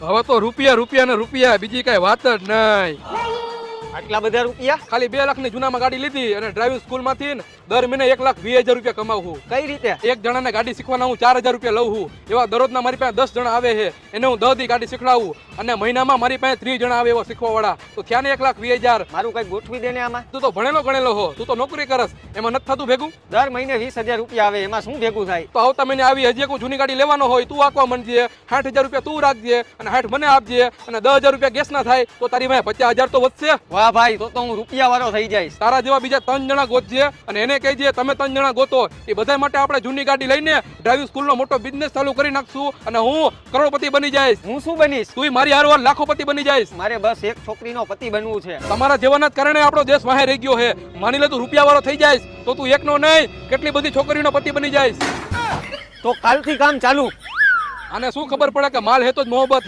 હવે તો રૂપિયા રૂપિયા ને રૂપિયા, બીજી કઈ વાત જ નહીં. આટલા બધા રૂપિયા? ખાલી 2 લાખની જૂનામાં ગાડી લીધી અને ડ્રાઇવિંગ સ્કૂલ માંથી દર મહિને 1,20,000 રૂપિયા કમાવું. કઈ રીતે? એક જણાને ગાડી શીખવાના હું 4,000 રૂપિયા લઉં છું. એવા દરરોજના મારી પાસે 10 જણા આવે છે, એને હું 10 દી ગાડી શીખડાવું અને મહિનામાં મારી પાસે 30 જણા આવે એવા શીખવા વાળા. તો થયા ને 1,20,000. મારું કઈ ગોઠવી દે ને આમાં. તું તો ભણેલો ગણેલો હો, તું તો નોકરી કરસ, એમાં નથી થતું ભેગું? દર મહિને 20,000 રૂપિયા આવે, એમાં શું ભેગું થાય? તો આવતા મહિને આવી હજી કોઈ જૂની ગાડી લેવાનો હોય તું આંકવા માંડજે, 60,000 રૂપિયા તું રાખજે અને 60 મને આપજે અને 10,000 રૂપિયા ગેસ ના થાય તો તારી પાસે 50,000 તો વધશે. વાહ ભાઈ, તો હું રૂપિયા વાળો થઈ જઈશ. તારા જેવા બીજા 3 જણા ગોતજે અને એને કહેજે તમે 3 જણા ગોતો. એ બધા માટે આપણે જૂની ગાડી લઈને ડ્રાઇવિંગ સ્કૂલનો મોટો બિઝનેસ ચાલુ કરી નાખશું અને હું કરોડપતિ બની જઈશ. હું શું બનીશ? તું મારી હારવાર લાખોપતિ બની જઈશ. મારે બસ એક છોકરીનો પતિ બનવું છે. તમારા જીવનના કારણે આપણો દેશ વાહે રહી ગયો છે. માની લે તું રૂપિયા વાળો થઈ જઈશ તો તું એકનો નહીં કેટલી બધી છોકરીનો પતિ બની જઈશ. તો કાલથી કામ ચાલુ. આને શું ખબર પડે કે માલ હે તો જ મોહબ્બત.